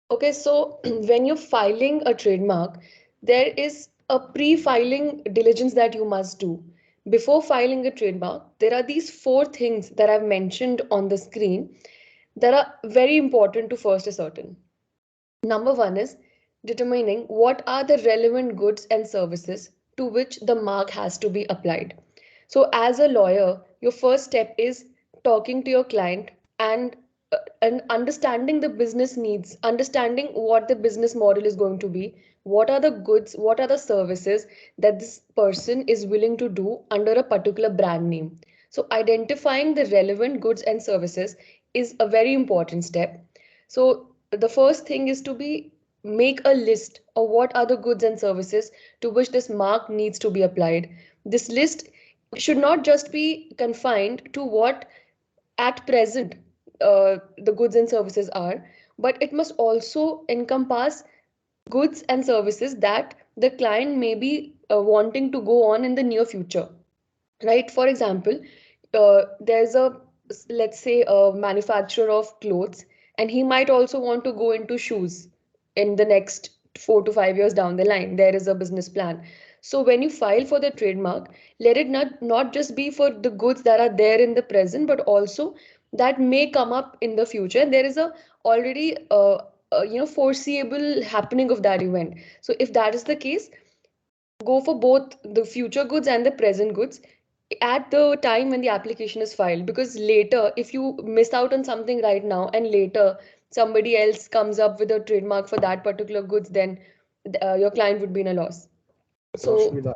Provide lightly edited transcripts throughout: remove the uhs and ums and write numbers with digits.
Okay, so when you're filing a trademark, there is a pre-filing diligence that you must do. Before filing a trademark, there are these four things that I've mentioned on the screen that are very important to first ascertain. Number one is determining what are the relevant goods and services to which the mark has to be applied. So, as a lawyer, your first step is talking to your client and understanding the business needs, understanding what the business model is going to be, what are the goods, what are the services that this person is willing to do under a particular brand name. So, identifying the relevant goods and services is a very important step. So the first thing is to be make a list of what are the goods and services to which this mark needs to be applied. This list should not just be confined to what at present the goods and services are, but it must also encompass goods and services that the client may be wanting to go on in the near future, right? For example, there's a, let's say, a manufacturer of clothes, and he might also want to go into shoes in the next 4 to 5 years down the line. There is a business plan. So when you file for the trademark, let it not just be for the goods that are there in the present, but also that may come up in the future. And there is a already foreseeable happening of that event. So if that is the case, go for both the future goods and the present goods at the time when the application is filed, because later if you miss out on something right now and later somebody else comes up with a trademark for that particular goods, then your client would be in a loss. So Rashmila.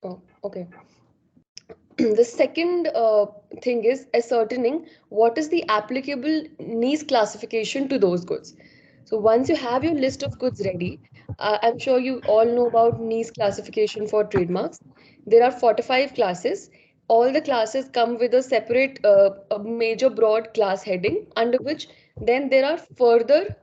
oh, okay. The second thing is ascertaining what is the applicable niche classification to those goods. So once you have your list of goods ready, I'm sure you all know about niche classification for trademarks. There are 45 classes. All the classes come with a separate, a major broad class heading, under which then there are further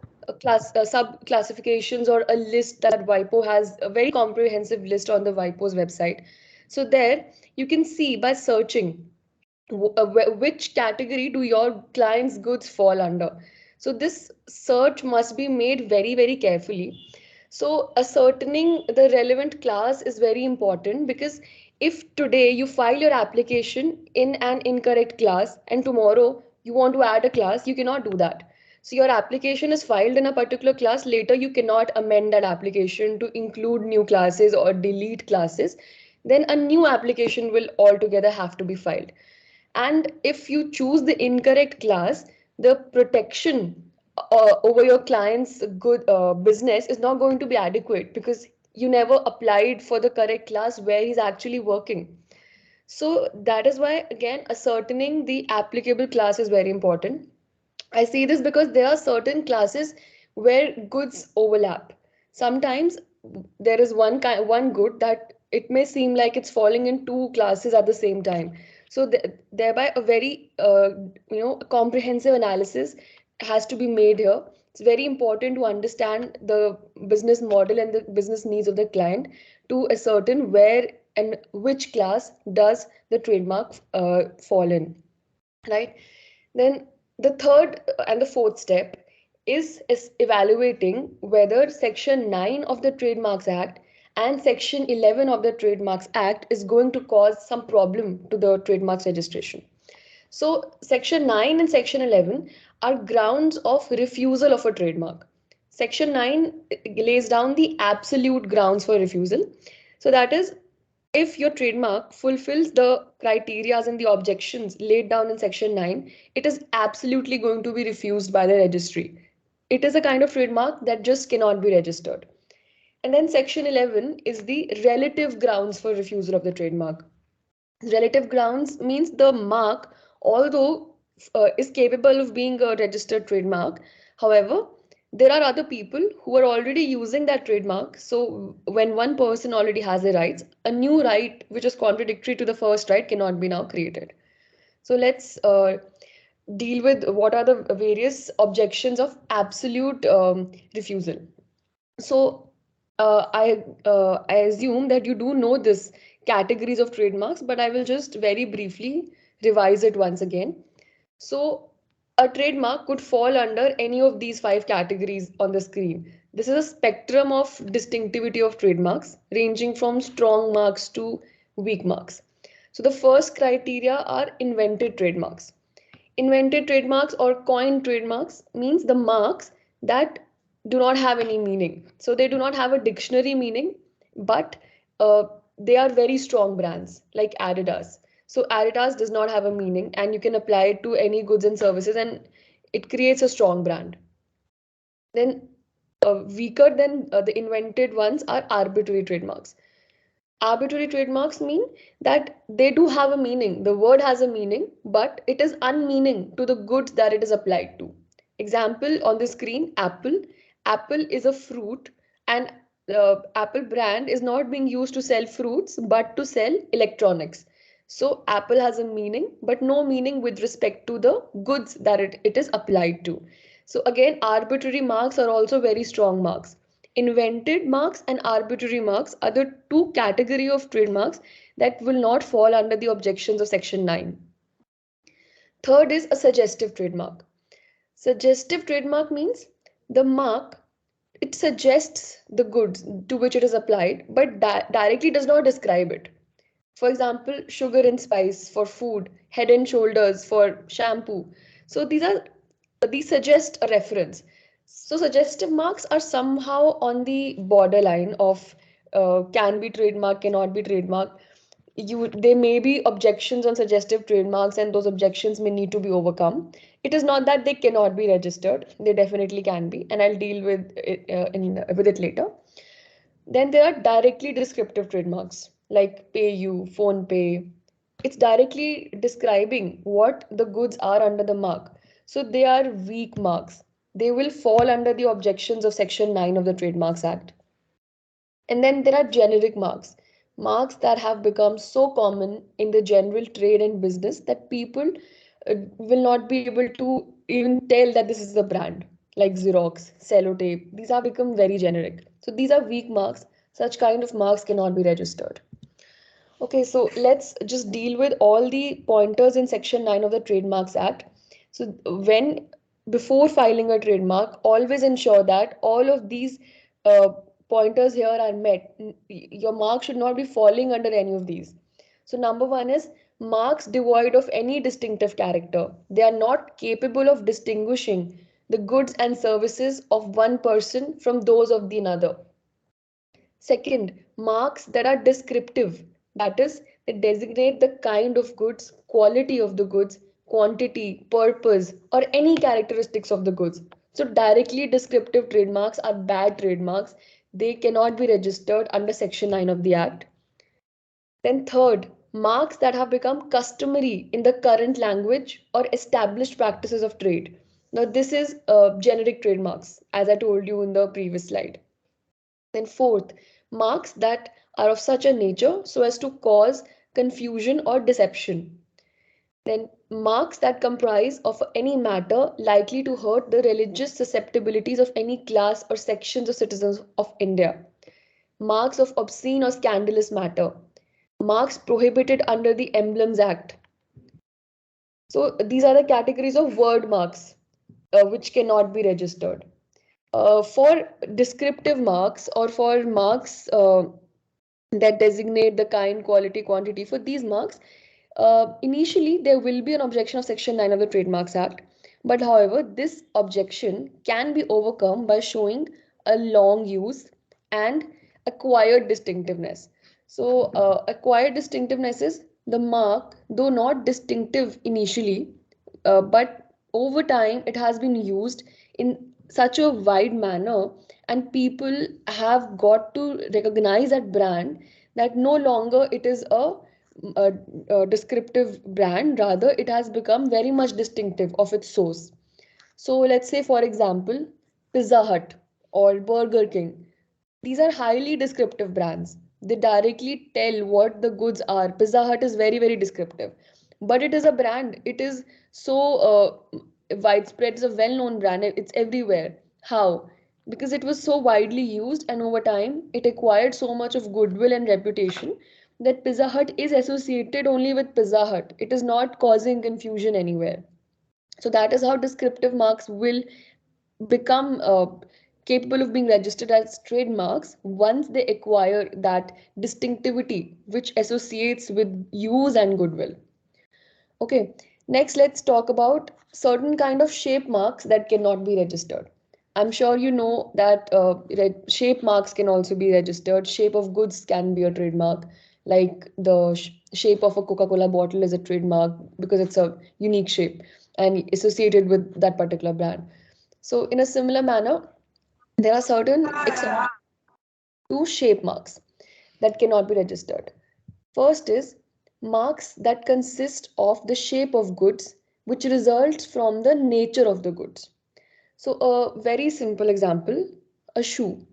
sub classifications or a list that WIPO has, a very comprehensive list on the WIPO's website. So there you can see by searching which category do your client's goods fall under. So this search must be made very, very carefully. So ascertaining the relevant class is very important, because if today you file your application in an incorrect class and tomorrow you want to add a class, you cannot do that. So your application is filed in a particular class, later you cannot amend that application to include new classes or delete classes. Then a new application will altogether have to be filed. And if you choose the incorrect class, the protection over your client's good business is not going to be adequate, because you never applied for the correct class where he's actually working. So that is why, again, ascertaining the applicable class is very important. I see this because there are certain classes where goods overlap. Sometimes there is one good that it may seem like it's falling in two classes at the same time. So thereby a very comprehensive analysis has to be made here. It's very important to understand the business model and the business needs of the client to ascertain where and which class does the trademark fall in, right? Then the third and the fourth step is evaluating whether Section 9 of the Trademarks Act and Section 11 of the Trademarks Act is going to cause some problem to the trademarks registration. So Section 9 and Section 11 are grounds of refusal of a trademark. Section 9 lays down the absolute grounds for refusal. So that is, if your trademark fulfills the criteria and the objections laid down in Section 9, it is absolutely going to be refused by the registry. It is a kind of trademark that just cannot be registered. And then Section 11 is the relative grounds for refusal of the trademark. Relative grounds means the mark, although is capable of being a registered trademark, however, there are other people who are already using that trademark. So when one person already has the rights, a new right which is contradictory to the first right cannot be now created. So let's deal with what are the various objections of absolute refusal. So I assume that you do know this categories of trademarks, but I will just very briefly revise it once again. So, a trademark could fall under any of these five categories on the screen. This is a spectrum of distinctivity of trademarks, ranging from strong marks to weak marks. So, the first criteria are invented trademarks. Invented trademarks or coined trademarks means the marks that do not have any meaning. So they do not have a dictionary meaning, but uh, they are very strong brands like Adidas. So Adidas does not have a meaning, and you can apply it to any goods and services, and it creates a strong brand. Then weaker than the invented ones are arbitrary trademarks. Arbitrary trademarks mean that they do have a meaning. The word has a meaning, but it is unmeaning to the goods that it is applied to. Example on the screen, apple. Apple is a fruit, and Apple brand is not being used to sell fruits but to sell electronics. So Apple has a meaning, but no meaning with respect to the goods that it is applied to. So again, arbitrary marks are also very strong marks. Invented marks and arbitrary marks are the two category of trademarks that will not fall under the objections of section 9. Third is a suggestive trademark. Suggestive trademark means the mark, it suggests the goods to which it is applied, but directly does not describe it. For example, sugar and spice for food, head and shoulders for shampoo. So these suggest a reference. So suggestive marks are somehow on the borderline of can be trademark, cannot be trademark. There may be objections on suggestive trademarks, and those objections may need to be overcome. It is not that they cannot be registered; they definitely can be, and I'll deal with it later. Then there are directly descriptive trademarks like PayU, phone pay. It's directly describing what the goods are under the mark. So they are weak marks. They will fall under the objections of Section 9 of the Trademarks Act. And then there are generic marks, marks that have become so common in the general trade and business that people will not be able to even tell that this is a brand, like Xerox, Sellotape. These have become very generic. So these are weak marks. Such kind of marks cannot be registered. Okay, so let's just deal with all the pointers in Section 9 of the Trademarks Act. So, before filing a trademark, always ensure that all of these uh, pointers here are met. Your mark should not be falling under any of these. So, number one is marks devoid of any distinctive character. They are not capable of distinguishing the goods and services of one person from those of the another. Second, marks that are descriptive, that is, they designate the kind of goods, quality of the goods, quantity, purpose, or any characteristics of the goods. So, directly descriptive trademarks are bad trademarks. They cannot be registered under Section 9 of the Act. Then, third, marks that have become customary in the current language or established practices of trade. Now, this is generic trademarks, as I told you in the previous slide. Then fourth, marks that are of such a nature so as to cause confusion or deception. Then marks that comprise of any matter likely to hurt the religious susceptibilities of any class or sections of citizens of India. Marks of obscene or scandalous matter. Marks prohibited under the Emblems Act. So these are the categories of word marks which cannot be registered. For descriptive marks or for marks that designate the kind, quality, quantity, for these marks, initially there will be an objection of Section 9 of the Trademarks Act. But however, this objection can be overcome by showing a long use and acquired distinctiveness. So, acquired distinctiveness is the mark, though not distinctive initially, but over time it has been used in such a wide manner, and people have got to recognize that brand, that no longer it is a descriptive brand, rather it has become very much distinctive of its source. So let's say, for example, Pizza Hut or Burger King. These are highly descriptive brands. They directly tell what the goods are. Pizza Hut is very, very descriptive. But it is a brand. It is so widespread. It's a well known brand. It's everywhere. How? because it was so widely used, and over time it acquired so much of goodwill and reputation that Pizza Hut is associated only with Pizza Hut. It is not causing confusion anywhere. So that is how descriptive marks will become capable of being registered as trademarks once they acquire that distinctivity which associates with use and goodwill. Okay, next let's talk about certain kind of shape marks that cannot be registered. I'm sure you know that shape marks can also be registered. Shape of goods can be a trademark, like the shape of a Coca-Cola bottle is a trademark because it's a unique shape and associated with that particular brand. So in a similar manner, there are certain exceptions to shape marks that cannot be registered. First is marks that consist of the shape of goods which results from the nature of the goods. So a very simple example, a shoe.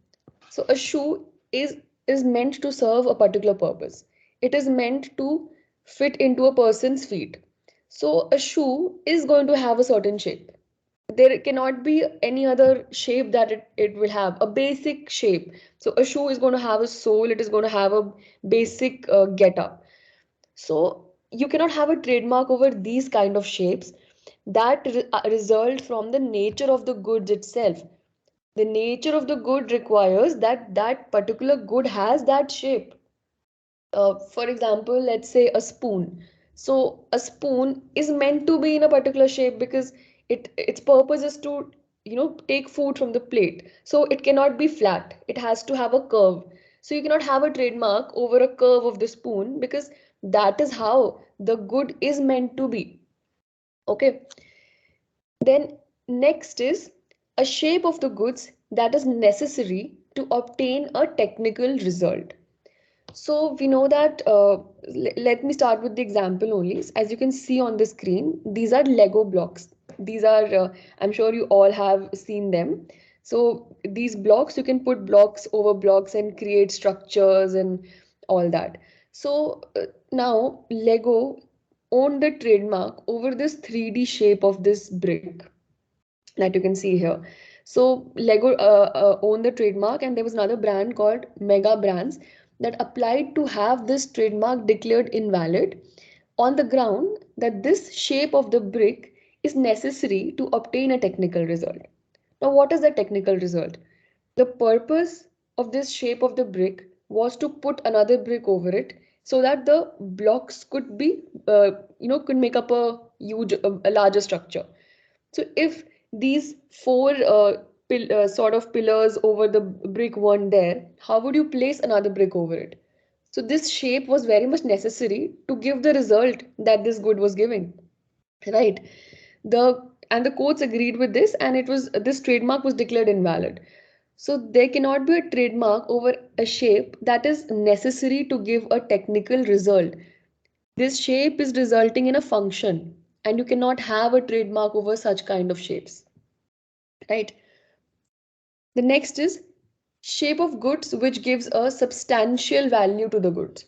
So a shoe is meant to serve a particular purpose. It is meant to fit into a person's feet. So a shoe is going to have a certain shape. There cannot be any other shape that it will have, a basic shape. So a shoe is going to have a sole, it is going to have a basic get up. So you cannot have a trademark over these kind of shapes that result from the nature of the goods itself. The nature of the good requires that that particular good has that shape. For example, let's say a spoon. So a spoon is meant to be in a particular shape because its purpose is to take food from the plate. So it cannot be flat. It has to have a curve. So you cannot have a trademark over a curve of the spoon because that is how the good is meant to be. Okay. Then next is a shape of the goods that is necessary to obtain a technical result. So we know that, let me start with the example only. As you can see on the screen, these are Lego blocks. These are, I'm sure you all have seen them. So these blocks, you can put blocks over blocks and create structures and all that. So now Lego owned the trademark over this 3D shape of this brick that you can see here. So Lego owned the trademark, and there was another brand called Mega Brands that applied to have this trademark declared invalid on the ground that this shape of the brick is necessary to obtain a technical result. Now, what is the technical result? The purpose of this shape of the brick was to put another brick over it so that the blocks could be, could make up a huge, a larger structure. So if these four sort of pillars over the brick weren't there, how would you place another brick over it? So this shape was very much necessary to give the result that this good was giving, right? The courts agreed with this, and it was this trademark was declared invalid. So there cannot be a trademark over a shape that is necessary to give a technical result. This shape is resulting in a function, and you cannot have a trademark over such kind of shapes, right? The next is shape of goods which gives a substantial value to the goods.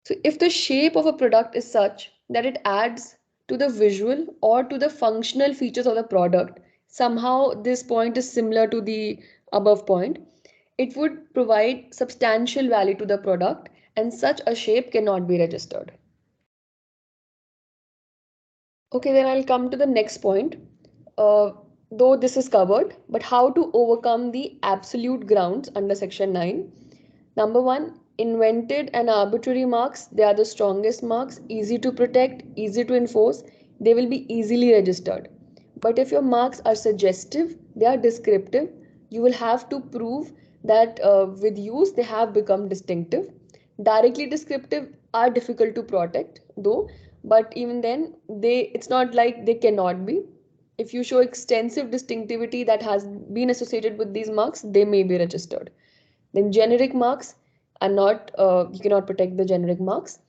So if the shape of a product is such that it adds to the visual or to the functional features of the product, somehow this point is similar to the above point, it would provide substantial value to the product, and such a shape cannot be registered. Okay, then I'll come to the next point. Uh, though this is covered, but how to overcome the absolute grounds under section 9. Number one, invented and arbitrary marks. They are the strongest marks, easy to protect, easy to enforce. They will be easily registered. But if your marks are suggestive, they are descriptive, you will have to prove that with use they have become distinctive. Directly descriptive are difficult to protect, though, but even then, it's not like they cannot be. If you show extensive distinctivity that has been associated with these marks, they may be registered. Then generic marks are not, you cannot protect the generic marks.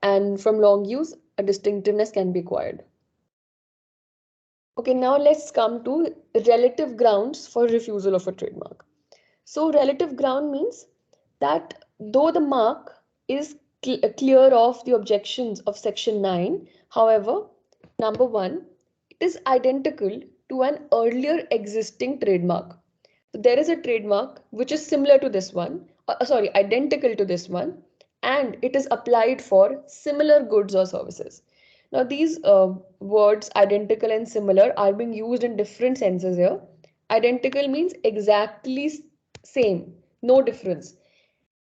And from long use, a distinctiveness can be acquired. Okay, now let's come to relative grounds for refusal of a trademark. So relative ground means that though the mark is clear of the objections of section 9, however, number one, it is identical to an earlier existing trademark. There is a trademark which is similar to this one, sorry, identical to this one, and it is applied for similar goods or services. Now, these words, identical and similar, are being used in different senses here. Identical means exactly same, no difference.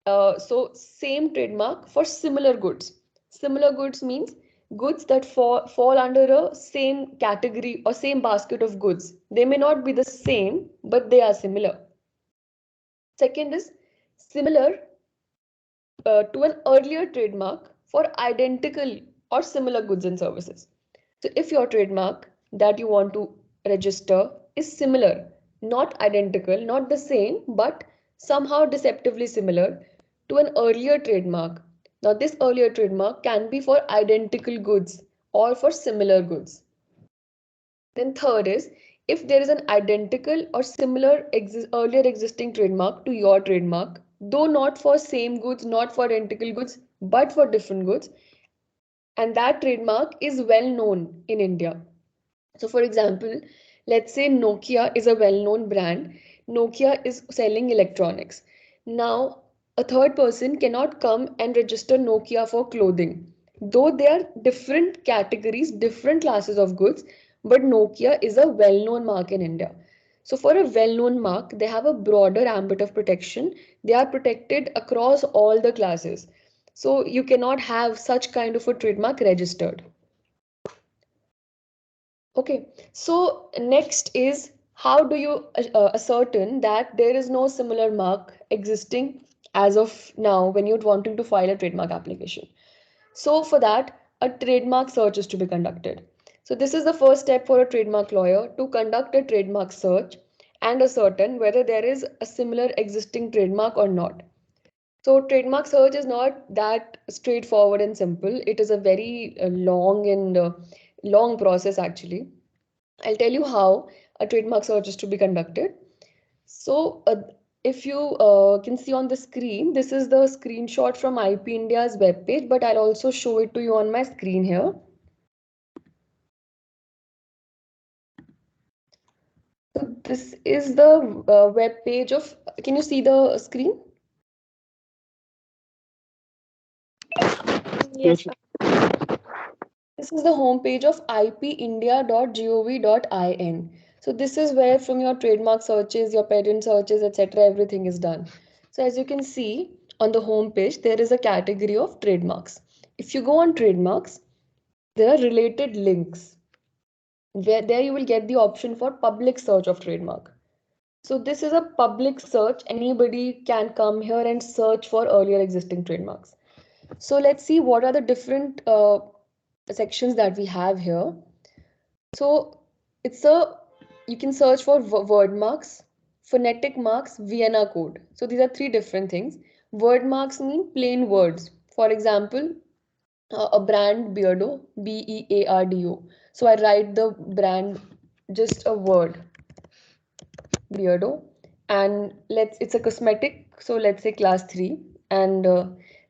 So, same trademark for similar goods. Similar goods means goods that fall under a same category or same basket of goods. They may not be the same, but they are similar. Second is similar to an earlier trademark for identical or similar goods and services. So if your trademark that you want to register is similar, not identical, not the same, but somehow deceptively similar to an earlier trademark. Now this earlier trademark can be for identical goods or for similar goods. Then third is if there is an identical or similar earlier existing trademark to your trademark, though not for same goods, not for identical goods, but for different goods, and that trademark is well known in India. So, for example, let's say Nokia is a well known brand. Nokia is selling electronics. Now, a third person cannot come and register Nokia for clothing. Though they are different categories, different classes of goods, but Nokia is a well known mark in India. So, for a well known mark, they have a broader ambit of protection. They are protected across all the classes. So, you cannot have such kind of a trademark registered. Okay, so next is how do you ascertain that there is no similar mark existing as of now when you're wanting to file a trademark application? So for that, a trademark search is to be conducted. So this is the first step for a trademark lawyer to conduct a trademark search and ascertain whether there is a similar existing trademark or not. So trademark search is not that straightforward and simple. It is a very long and long process actually. I'll tell you how a trademark search is to be conducted. So, if you can see on the screen, this is the screenshot from IP India's webpage, but I'll also show it to you on my screen here. So, this is the web page of, can you see the screen? Yes. This is the homepage of ipindia.gov.in. So this is where from your trademark searches, your patent searches, etc., everything is done. So as you can see on the homepage, there is a category of trademarks. If you go on trademarks, there are related links where there you will get the option for public search of trademark. So this is a public search. Anybody can come here and search for earlier existing trademarks. So let's see what are the different sections that we have here. So it's a you can search for word marks, phonetic marks, Vienna code. So these are three different things. Word marks mean plain words. For example, a brand Beardo, Beardo. So I write the brand just a word Beardo, and it's a cosmetic. So let's say class 3, and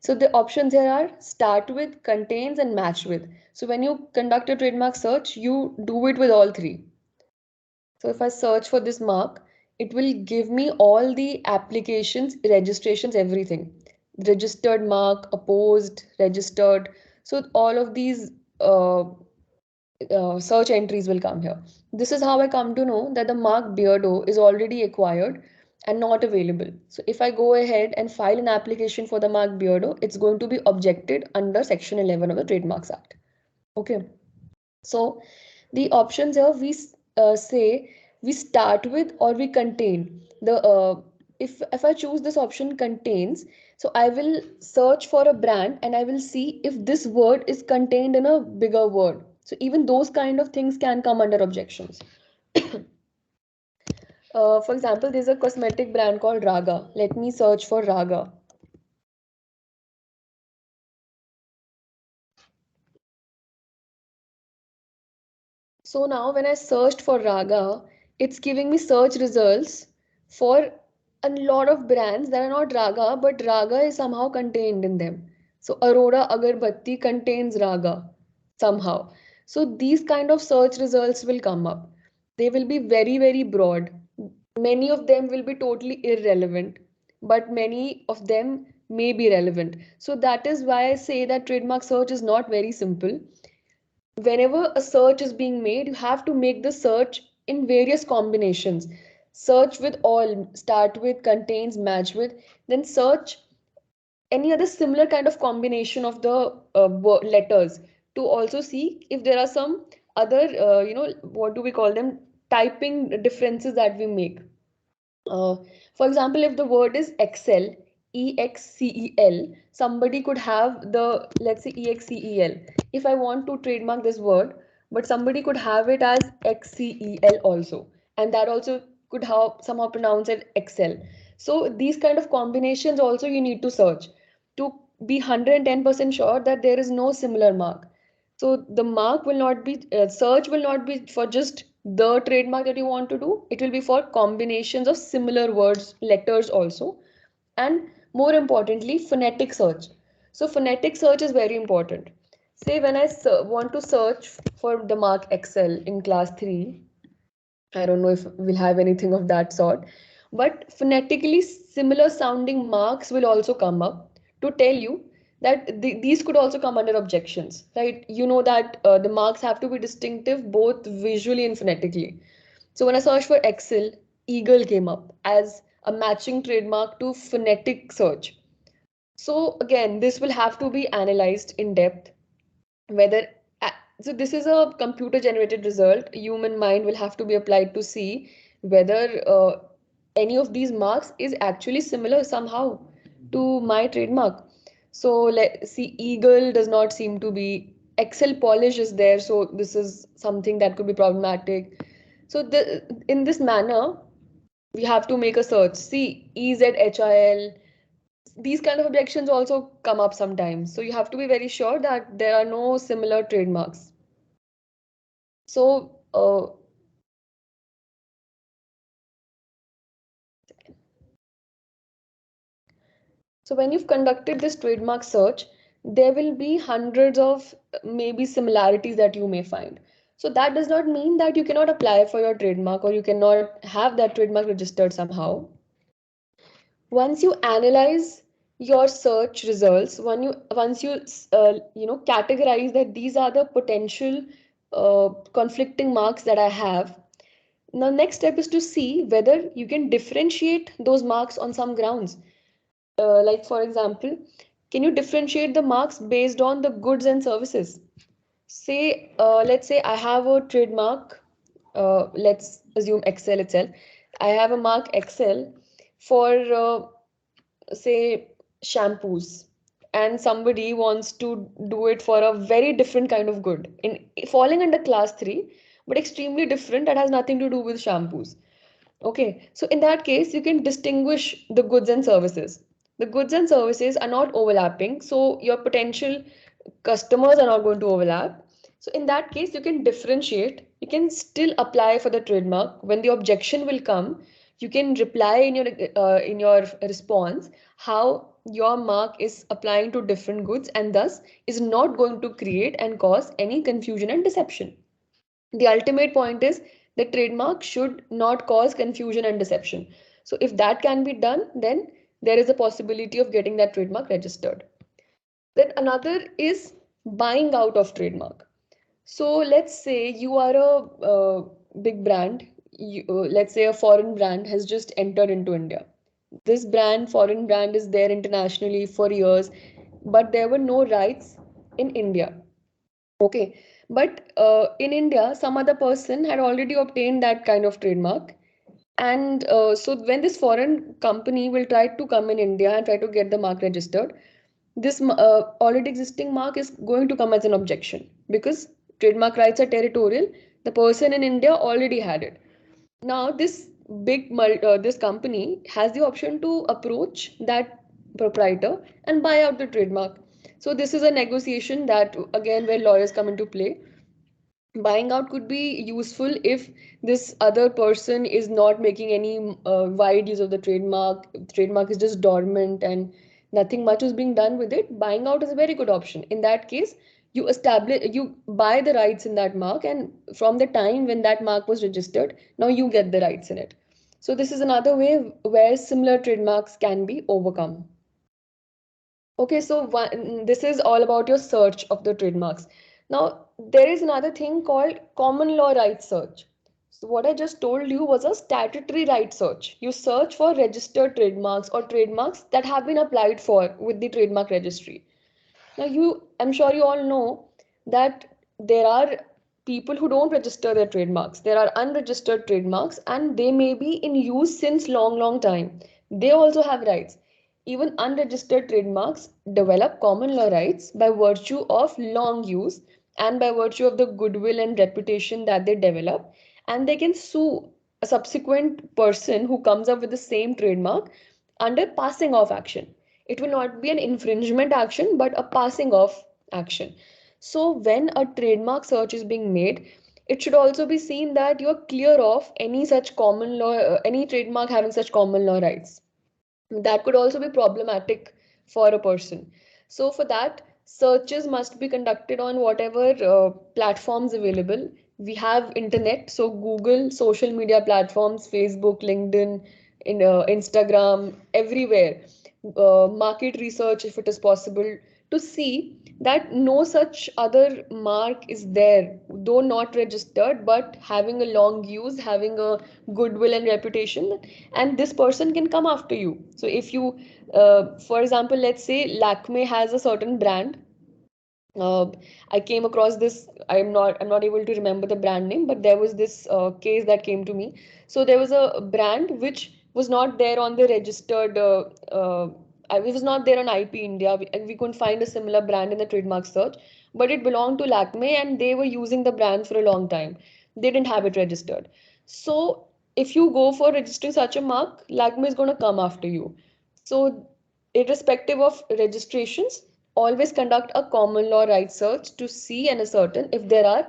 so the options here are start with, contains, and match with. So when you conduct a trademark search, you do it with all three. So if I search for this mark, it will give me all the applications, registrations, everything. Registered mark, opposed, registered. So all of these search entries will come here. This is how I come to know that the mark Beardo is already acquired and not available. So if I go ahead and file an application for the mark Beardo, it's going to be objected under Section 11 of the Trademarks Act. Okay. So the options here we say we start with or we contain. The if I choose this option contains, so I will search for a brand and I will see if this word is contained in a bigger word. So even those kind of things can come under objections. For example, there's a cosmetic brand called Raga. Let me search for Raga. So now when I searched for Raga, it's giving me search results for a lot of brands that are not Raga, but Raga is somehow contained in them. So Aurora Agarbatti contains Raga somehow. So these kind of search results will come up. They will be very, very broad. Many of them will be totally irrelevant, but many of them may be relevant. So that is why I say that trademark search is not very simple. Whenever a search is being made, you have to make the search in various combinations. Search with all, start with, contains, match with, then search any other similar kind of combination of the letters to also see if there are some other, what do we call them, typing differences that we make. uh, for example, if the word is Excel, EXCEL, somebody could have the, let's say, EXCEL. If I want to trademark this word, but somebody could have it as XCEL also, and that also could have somehow pronounce it Excel. So these kind of combinations also you need to search to be 110% sure that there is no similar mark. So the mark will not be, search will not be for just the trademark that you want to do. It will be for combinations of similar words, letters also. And more importantly, phonetic search. So phonetic search is very important. Say when I want to search for the mark Excel in class 3, I don't know if we'll have anything of that sort. But phonetically similar sounding marks will also come up to tell you that these could also come under objections, right? You know that the marks have to be distinctive both visually and phonetically. So when I searched for Excel, Eagle came up as a matching trademark to phonetic search. So again, this will have to be analyzed in depth whether so this is a computer generated result. Human mind will have to be applied to see whether any of these marks is actually similar somehow to my trademark. So let's see, eagle does not seem to be, Excel polish is there, so this is something that could be problematic. So in this manner we have to make a search. See, EZHIL, these kind of objections also come up sometimes. So you have to be very sure that there are no similar trademarks. So, so when you've conducted this trademark search, there will be hundreds of maybe similarities that you may find. So that does not mean that you cannot apply for your trademark or you cannot have that trademark registered somehow. Once you analyze your search results, once you categorize that these are the potential conflicting marks that I have, the next step is to see whether you can differentiate those marks on some grounds. Like for example, can you differentiate the marks based on the goods and services? Say, let's say I have a trademark. Let's assume Excel itself. I have a mark Excel for say shampoos, and somebody wants to do it for a very different kind of good in falling under class 3, but extremely different, that has nothing to do with shampoos. Okay, so in that case you can distinguish the goods and services. The goods and services are not overlapping, so your potential customers are not going to overlap. So in that case you can differentiate, you can still apply for the trademark. When the objection will come, you can reply in your response how your mark is applying to different goods and thus is not going to create and cause any confusion and deception. The ultimate point is the trademark should not cause confusion and deception. So if that can be done, then there is a possibility of getting that trademark registered. Then another is buying out of trademark. So let's say you are a big brand. Let's say a foreign brand has just entered into India. This foreign brand is there internationally for years, but there were no rights in India. Okay, but in India, some other person had already obtained that kind of trademark. And so when this foreign company will try to come in India and try to get the mark registered, this already existing mark is going to come as an objection because trademark rights are territorial. The person in India already had it. Now this company has the option to approach that proprietor and buy out the trademark. So this is a negotiation that again where lawyers come into play. Buying out could be useful if this other person is not making any wide use of the trademark is just dormant and nothing much is being done with it. Buying out is a very good option. In that case, you buy the rights in that mark, and from the time when that mark was registered, now you get the rights in it. So this is another way where similar trademarks can be overcome. Okay, so this is all about your search of the trademarks. Now, there is another thing called common law right search. So what I just told you was a statutory right search. You search for registered trademarks or trademarks that have been applied for with the trademark registry. Now, I'm sure you all know that there are people who don't register their trademarks. There are unregistered trademarks and they may be in use since long, long time. They also have rights. Even unregistered trademarks develop common law rights by virtue of long use and by virtue of the goodwill and reputation that they develop. And they can sue a subsequent person who comes up with the same trademark under passing off action. It will not be an infringement action, but a passing off action. So, when a trademark search is being made, it should also be seen that you're clear of any such common law, any trademark having such common law rights. That could also be problematic for a person. So for that, searches must be conducted on whatever platforms available. We have internet, so Google, social media platforms, Facebook, LinkedIn, Instagram, everywhere. Market research if it is possible, to see that no such other mark is there, though not registered, but having a long use, having a goodwill and reputation, and this person can come after you. So if you, for example, let's say Lakme has a certain brand. uh, I came across this. I'm not able to remember the brand name, but there was this case that came to me. So there was a brand which was not there on the registered. It was not there on IP India. We couldn't find a similar brand in the trademark search, but it belonged to Lakme, and they were using the brand for a long time. They didn't have it registered. So if you go for registering such a mark, Lakme is going to come after you. So irrespective of registrations, always conduct a common law right search to see and ascertain if there are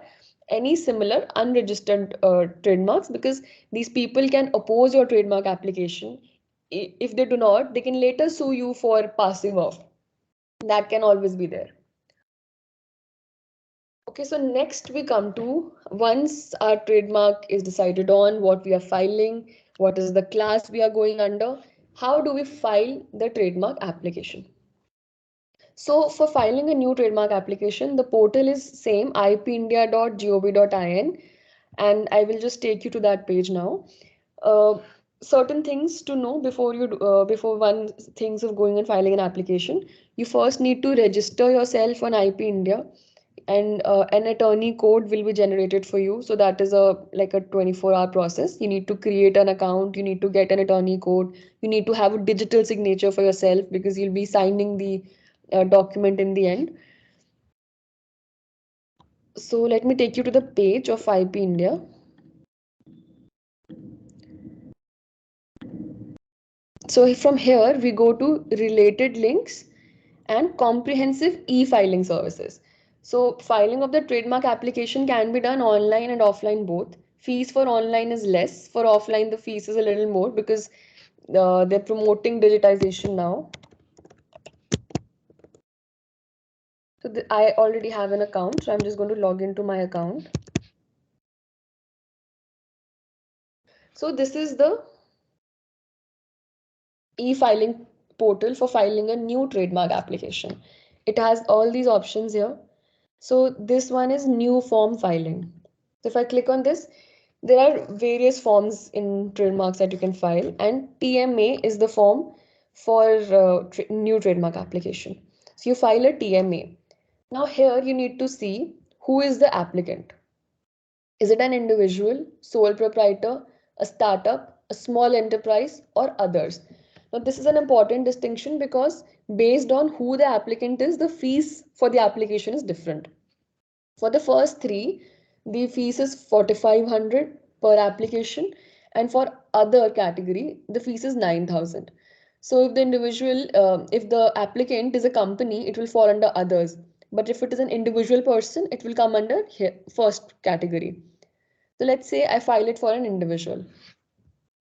any similar unregistered trademarks, because these people can oppose your trademark application. If they do not, they can later sue you for passing off. That can always be there. Okay, so next we come to, once our trademark is decided on, what we are filing, what is the class we are going under, how do we file the trademark application? So for filing a new trademark application, the portal is same, ipindia.gov.in, and I will just take you to that page now. Uh, Certain things to know before before one thinks of going and filing an application. You first need to register yourself on IP India, and an attorney code will be generated for you. So that is a like a 24-hour process. You need to create an account, you need to get an attorney code, you need to have a digital signature for yourself because you'll be signing the document in the end. So let me take you to the page of IP India. So from here we go to related links and comprehensive e-filing services. So filing of the trademark application can be done online and offline both. Fees for online is less. For offline, the fees is a little more because they're promoting digitization now. So I already have an account, so I'm just going to log into my account. So this is the e-filing portal for filing a new trademark application. It has all these options here. So this one is new form filing. So if I click on this, there are various forms in trademarks that you can file, and TMA is the form for new trademark application. So you file a TMA. Now here you need to see who is the applicant. Is it an individual, sole proprietor, a startup, a small enterprise, or others? Now, this is an important distinction because based on who the applicant is, the fees for the application is different. For the first three, the fees is 4,500 per application, and for other category, the fees is 9,000. So if the applicant is a company, it will fall under others. But if it is an individual person, it will come under here, first category. So let's say I file it for an individual.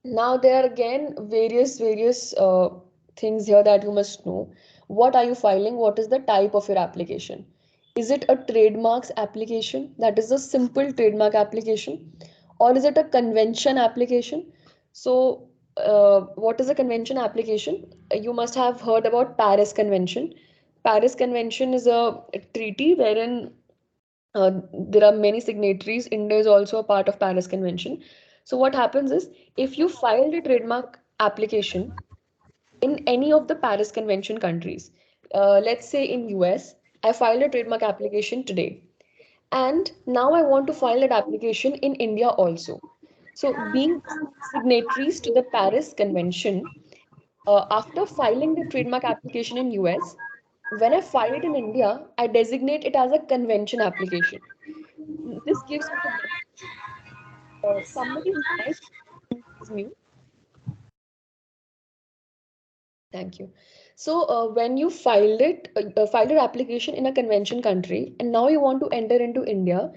Now there are again various things here that you must know. What are you filing? What is the type of your application? Is it a trademarks application? That is a simple trademark application, or is it a convention application? So, what is a convention application? You must have heard about Paris Convention. Paris Convention is a treaty wherein there are many signatories. India is also a part of Paris Convention. So what happens is, if you filed a trademark application in any of the Paris Convention countries, let's say in US, I filed a trademark application today, and now I want to file that application in India also. So being signatories to the Paris Convention, after filing the trademark application in US, when I file it in India, I designate it as a convention application. This gives me the benefit. Somebody's mic is mute. Thank you. So when you filed your application in a convention country, and now you want to enter into India,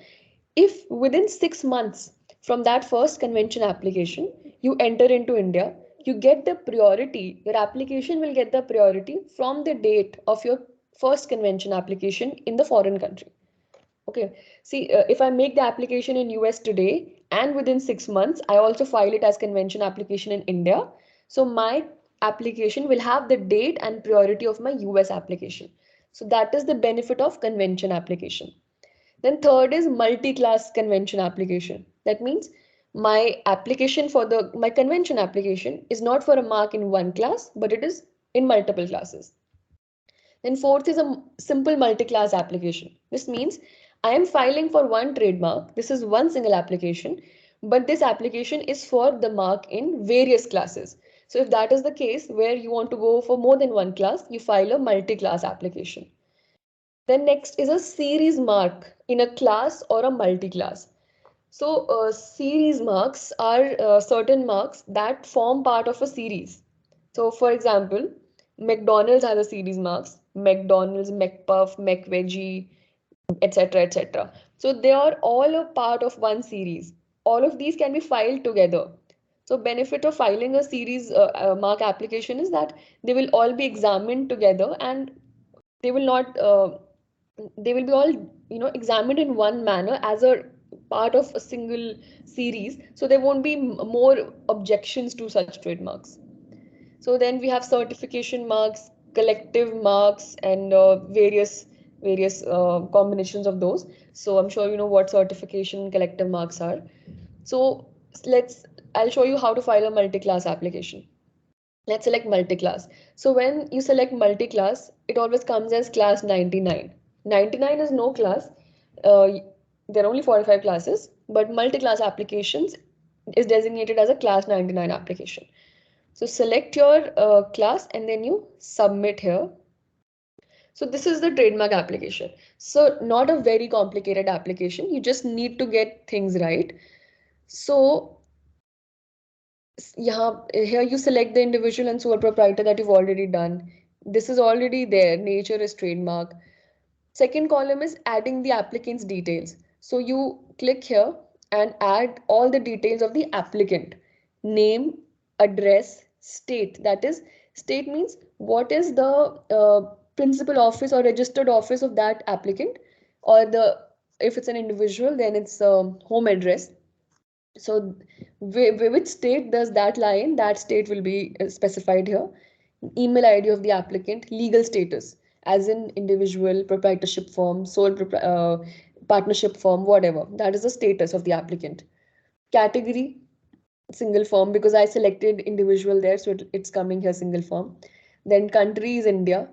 if within 6 months from that first convention application you enter into India, you get the priority. Your application will get the priority from the date of your first convention application in the foreign country. Okay. See, if I make the application in US today and within 6 months, I also file it as convention application in India. So my application will have the date and priority of my US application. So that is the benefit of convention application. Then third is multi-class convention application. That means my application for the my convention application is not for a mark in one class, but it is in multiple classes. Then fourth is a simple multi-class application. This means I am filing for one trademark. This is one single application, but this application is for the mark in various classes. So if that is the case where you want to go for more than one class, you file a multi-class application. Then next is a series mark in a class or a multi-class. So series marks are certain marks that form part of a series. So for example, McDonald's has a series marks, McDonald's, McPuff, McVeggie, etc. etc. So they are all a part of one series. All of these can be filed together. So benefit of filing a series mark application is that they will all be examined together, and they will not they will be all examined in one manner as a part of a single series, so there won't be more objections to such trademarks. So then we have certification marks, collective marks, and various combinations of those. So I'm sure you know what certification and collective marks are. So let's I'll show you how to file a multi-class application. Let's select multi-class. So when you select multi-class, it always comes as class 99. 99 is no class. There are only 45 classes, but multi-class applications is designated as a class 99 application. So select your class and then you submit here. So this is the trademark application. So not a very complicated application. You just need to get things right. So here you select the individual and sole proprietor that you've already done. This is already there. Nature is trademark. Second column is adding the applicant's details. So you click here and add all the details of the applicant. Name, address, state. That is, state means what is the principal office or registered office of that applicant, or if it's an individual, then it's home address. So which state does that lie in? That state will be specified here. Email ID of the applicant, legal status, as in individual, proprietorship form, partnership form, whatever. That is the status of the applicant. Category, single form, because I selected individual there, so it's coming here single form. Then country is India.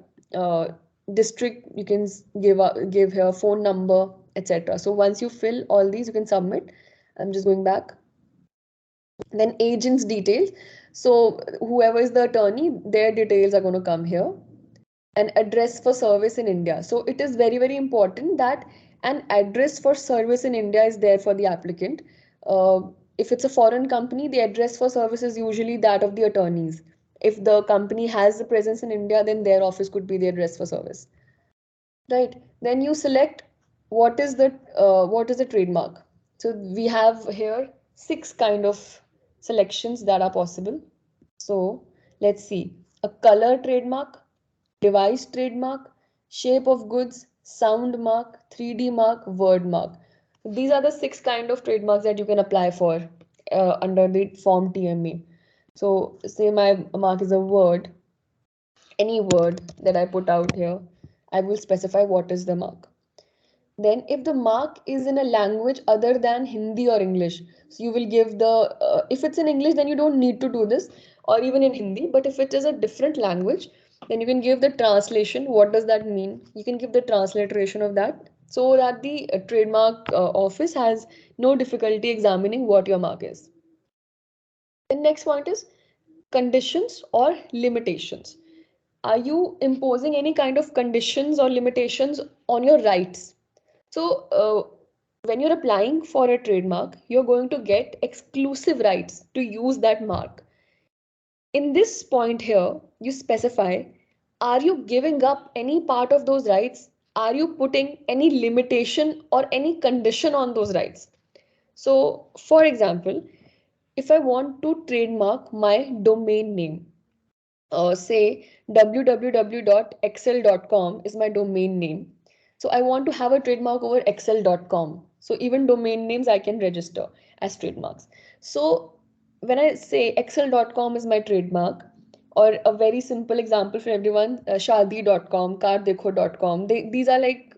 District, you can give here phone number, etc. So once you fill all these, you can submit. I'm just going back. Then agent's details. So whoever is the attorney, their details are going to come here. An address for service in India. So it is very, very important that an address for service in India is there for the applicant. If it's a foreign company, the address for service is usually that of the attorneys. If the company has the presence in India, then their office could be the address for service. Right. Then you select what is the trademark. So we have here 6 kind of selections that are possible. So let's see. A color trademark, device trademark, shape of goods, sound mark, 3D mark, word mark. These are the 6 kind of trademarks that you can apply for under the form TMA. So say my mark is a word, any word that I put out here, I will specify what is the mark. Then if the mark is in a language other than Hindi or English, so you will give the, if it's in English, then you don't need to do this, or even in Hindi. But if it is a different language, then you can give the translation. What does that mean? You can give the transliteration of that, so that the trademark office has no difficulty examining what your mark is. The next point is conditions or limitations. Are you imposing any kind of conditions or limitations on your rights? So, when you're applying for a trademark, you're going to get exclusive rights to use that mark. In this point here, you specify, are you giving up any part of those rights? Are you putting any limitation or any condition on those rights? So, for example, if I want to trademark my domain name, say www.excel.com is my domain name. So I want to have a trademark over excel.com. So even domain names I can register as trademarks. So when I say excel.com is my trademark, or a very simple example for everyone, shadi.com, kardekho.com, these are like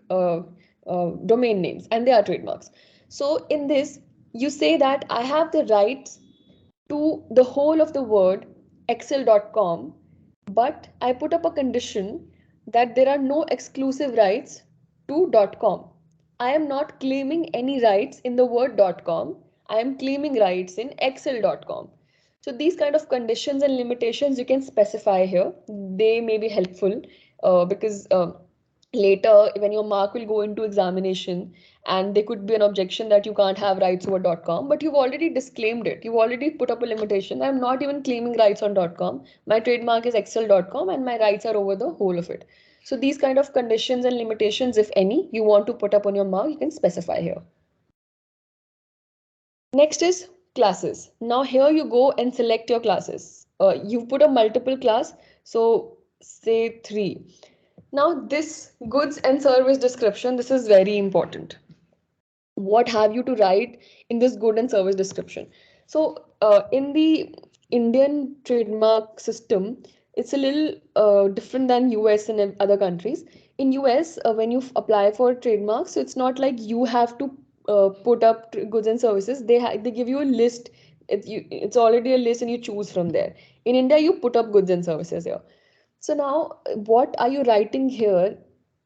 domain names and they are trademarks. So in this, you say that I have the rights to the whole of the word excel.com, but I put up a condition that there are no exclusive rights to .com. I am not claiming any rights in the word .com. I am claiming rights in excel.com. So these kind of conditions and limitations you can specify here. They may be helpful because later when your mark will go into examination and there could be an objection that you can't have rights over .com, but you've already disclaimed it. You've already put up a limitation. I'm not even claiming rights on .com. My trademark is excel.com and my rights are over the whole of it. So these kind of conditions and limitations, if any, you want to put up on your mark, you can specify here. Next is classes. Now here you go and select your classes. You put a multiple class, so say 3. Now this goods and service description, this is very important. What have you to write in this good and service description? So in the Indian trademark system, it's a little different than US and other countries. In US, when you apply for trademarks, so it's not like you have to put up goods and services. They give you a list. It's already a list and you choose from there. In India, you put up goods and services here. So now, what are you writing here?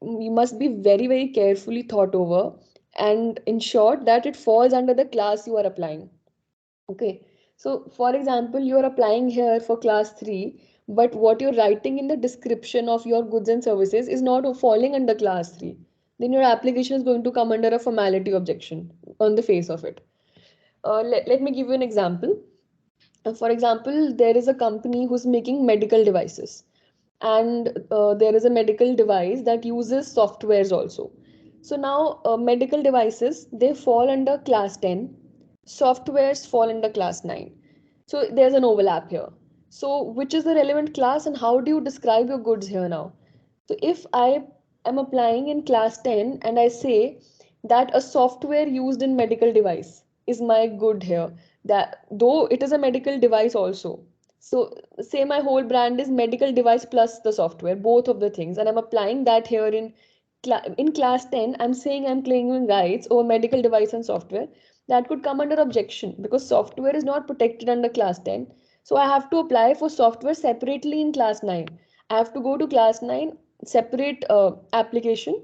You must be very, very carefully thought over and ensure that it falls under the class you are applying. Okay. So, for example, you are applying here for class 3, but what you're writing in the description of your goods and services is not falling under class 3. Then your application is going to come under a formality objection on the face of it. Let me give you an example. For example, there is a company who's making medical devices, and there is a medical device that uses softwares also. So now medical devices, they fall under class 10, softwares fall under class 9. So there's an overlap here. So which is the relevant class and how do you describe your goods here now? So if I am applying in class 10 and I say that a software used in medical device is my good here, that though it is a medical device also. So say my whole brand is medical device plus the software, both of the things, and I'm applying that here in class 10. I'm saying I'm claiming rights over medical device and software. That could come under objection because software is not protected under class 10. So I have to apply for software separately in class 9. I have to go to class 9, separate application,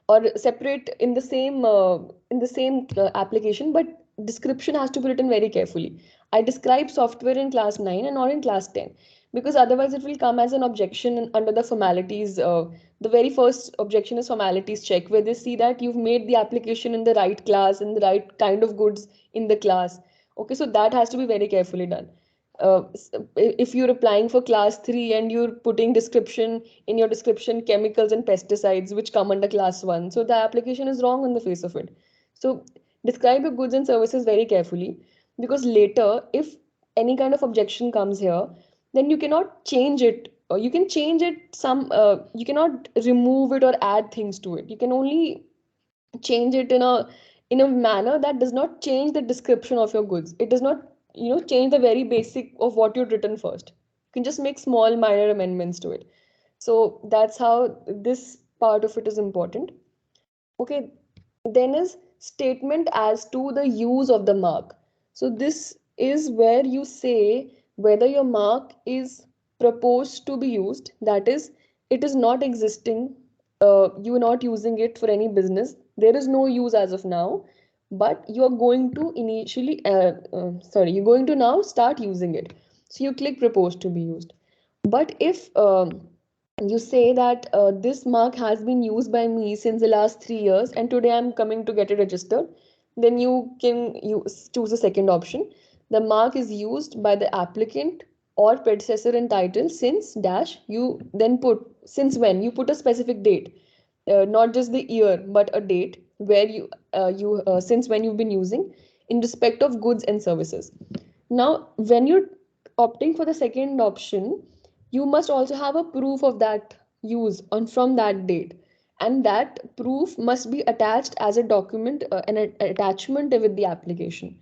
or separate in the same application, but description has to be written very carefully. I describe software in class 9 and not in class 10, because otherwise it will come as an objection under the formalities. The very first objection is formalities check, where they see that you've made the application in the right class and the right kind of goods in the class. Okay, so that has to be very carefully done. If you're applying for class 3 and you're putting description in your description chemicals and pesticides which come under class 1, so the application is wrong on the face of it. So describe your goods and services very carefully, because later if any kind of objection comes here, then you cannot change it, or you can change it some, you cannot remove it or add things to it. You can only change it in a manner that does not change the description of your goods. It does not, change the very basic of what you'd written first. You can just make small minor amendments to it. So that's how this part of it is important. Okay, then is statement as to the use of the mark. So this is where you say whether your mark is proposed to be used, that is, it is not existing, you are not using it for any business, there is no use as of now, but you are going to you're going to now start using it. So you click proposed to be used. But if you say that this mark has been used by me since the last 3 years and today I'm coming to get it registered, then you can choose the second option. The mark is used by the applicant or predecessor in title since dash, you then put since when, you put a specific date, not just the year but a date where you since when you've been using in respect of goods and services. Now when you're opting for the second option, you must also have a proof of that use on from that date, and that proof must be attached as a document, an attachment with the application.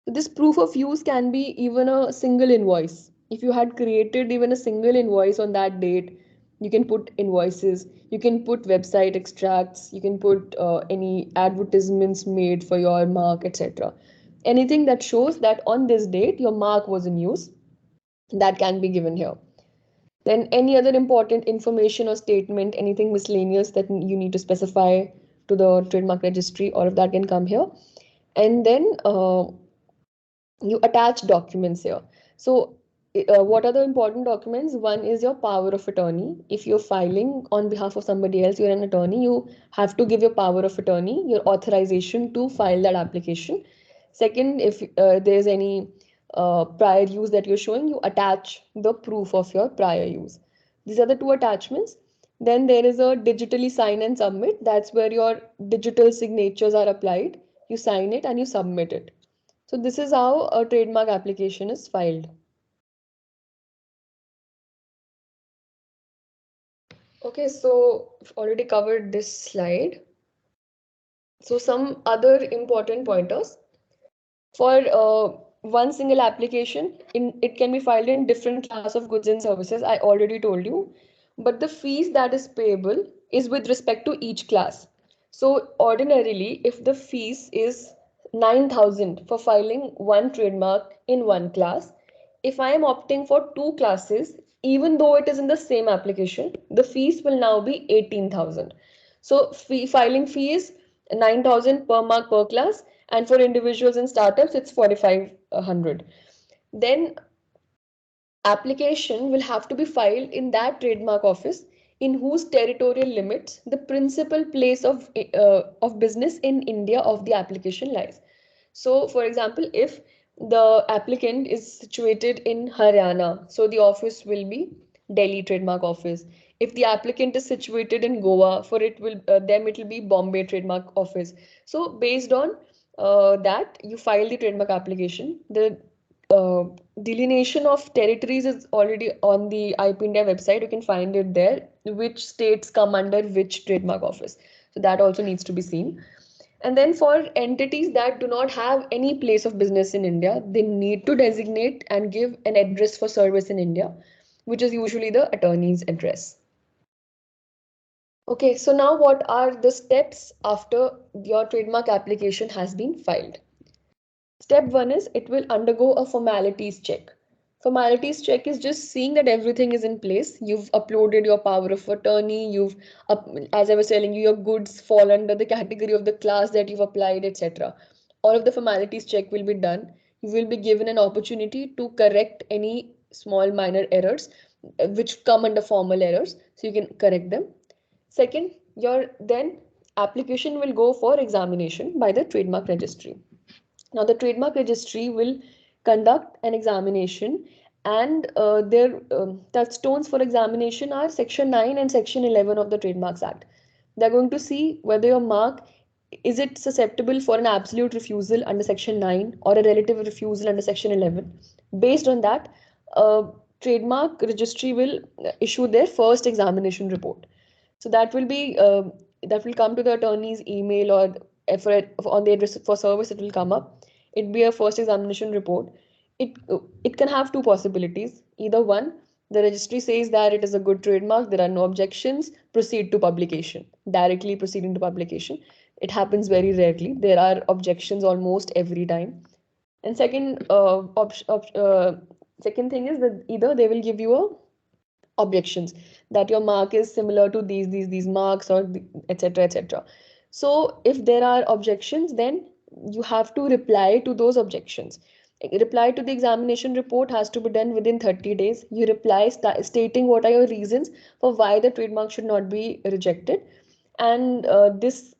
So this proof of use can be even a single invoice. If you had created even a single invoice on that date, you can put invoices, you can put website extracts, you can put any advertisements made for your mark, etc. Anything that shows that on this date your mark was in use, that can be given here. Then any other important information or statement, anything miscellaneous that you need to specify to the trademark registry, all of that can come here. And then you attach documents here. So what are the important documents? One is your power of attorney. If you're filing on behalf of somebody else, you're an attorney, you have to give your power of attorney, your authorization to file that application. Second, if there's any prior use that you're showing, you attach the proof of your prior use. These are the two attachments. Then there is a digitally sign and submit. That's where your digital signatures are applied. You sign it and you submit it. So this is how a trademark application is filed. Okay, so I've already covered this slide. So some other important pointers. For one single application, it can be filed in different class of goods and services. I already told you, but the fees that is payable is with respect to each class. So ordinarily, if the fees is 9,000 for filing one trademark in one class, if I am opting for two classes, even though it is in the same application, the fees will now be 18,000. So filing fee is 9,000 per mark per class, and for individuals and startups, it's 4,500. Then application will have to be filed in that trademark office in whose territorial limits the principal place of business in India of the application lies. So, for example, if the applicant is situated in Haryana, so the office will be Delhi trademark office. If the applicant is situated in Goa, for them it will be Bombay trademark office. So, based on that, you file the trademark application. The uh, delineation of territories is already on the IP India website. You can find it there, which states come under which trademark office. So that also needs to be seen. And then for entities that do not have any place of business in India, they need to designate and give an address for service in India, which is usually the attorney's address. Okay, so now what are the steps after your trademark application has been filed? Step one is it will undergo a formalities check. Formalities check is just seeing that everything is in place. You've uploaded your power of attorney. As I was telling you, your goods fall under the category of the class that you've applied, etc. All of the formalities check will be done. You will be given an opportunity to correct any small minor errors which come under formal errors. So you can correct them. Second, your then application will go for examination by the trademark registry. Now, the trademark registry will conduct an examination, and their touchstones for examination are Section 9 and Section 11 of the Trademarks Act. They're going to see whether your mark is it susceptible for an absolute refusal under Section 9 or a relative refusal under Section 11. Based on that, trademark registry will issue their first examination report. So that will come to the attorney's email, or on the address for service it will come up. It'll be a first examination report. it it can have two possibilities. Either one, the registry says that it is a good trademark, there are no objections, proceed to publication. Directly proceeding to publication. It happens very rarely. There are objections almost every time. And second thing is that either they will give you a objections that your mark is similar to these marks or etc etc. So if there are objections, then you have to reply to those objections. Reply to the examination report has to be done within 30 days. You reply stating what are your reasons for why the trademark should not be rejected. And this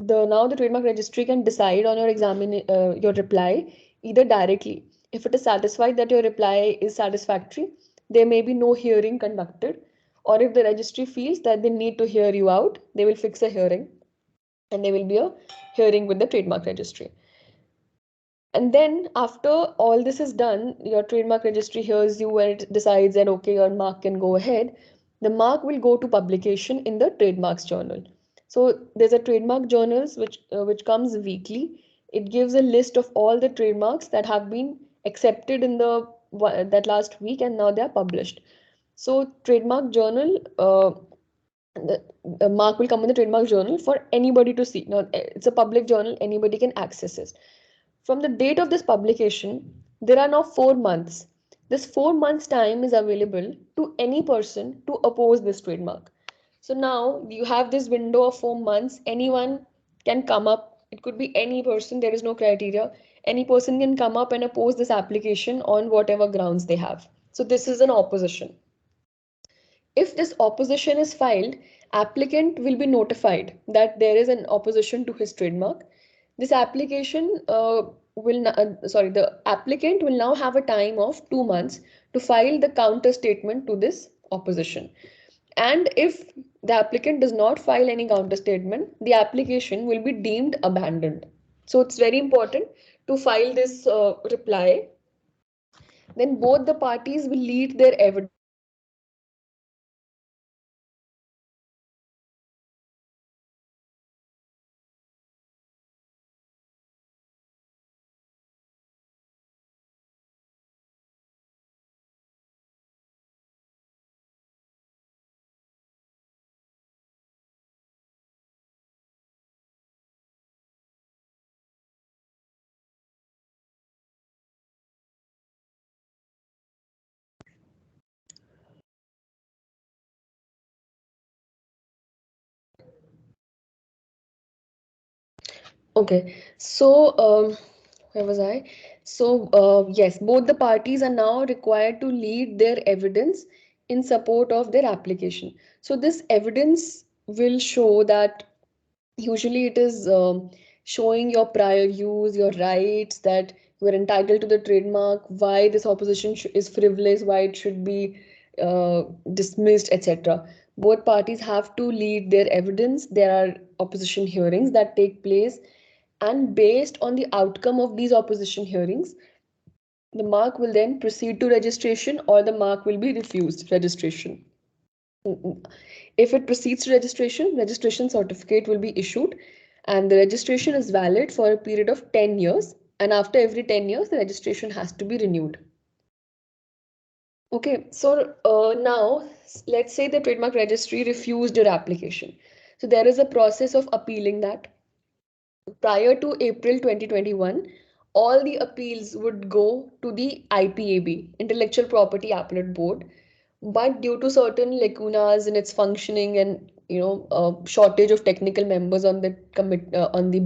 the now the trademark registry can decide on your reply either directly. If it is satisfied that your reply is satisfactory, there may be no hearing conducted, or if the registry feels that they need to hear you out, they will fix a hearing, and there will be a hearing with the trademark registry. And then after all this is done, your trademark registry hears you and it decides that okay, your mark can go ahead. The mark will go to publication in the trademarks journal. So there's a trademark journals which comes weekly. It gives a list of all the trademarks that have been accepted in the that last week and now they are published. So trademark journal the mark will come in the trademark journal for anybody to see. Now it's a public journal, anybody can access it. From the date of this publication, there are now 4 months. This 4 months time is available to any person to oppose this trademark. So now you have this window of 4 months. Anyone can come up. It could be any person. There is no criteria. Any person can come up and oppose this application on whatever grounds they have. So this is an opposition. If this opposition is filed, applicant will be notified that there is an opposition to his trademark. This application the applicant will now have a time of 2 months to file the counter statement to this opposition. And if the applicant does not file any counter statement, the application will be deemed abandoned. So it's very important to file this reply. Then both the parties will lead their evidence. Okay, so where was I? So yes, both the parties are now required to lead their evidence in support of their application. So this evidence will show that usually it is showing your prior use, your rights, that you are entitled to the trademark, why this opposition is frivolous, why it should be dismissed, etc. Both parties have to lead their evidence. There are opposition hearings that take place, and based on the outcome of these opposition hearings, the mark will then proceed to registration or the mark will be refused registration. If it proceeds to registration, registration certificate will be issued, and the registration is valid for a period of 10 years, and after every 10 years the registration has to be renewed. Okay, so now let's say the trademark registry refused your application. So there is a process of appealing that. Prior to April 2021, all the appeals would go to the IPAB, Intellectual Property Appellate Board. But due to certain lacunas in its functioning and shortage of technical members on the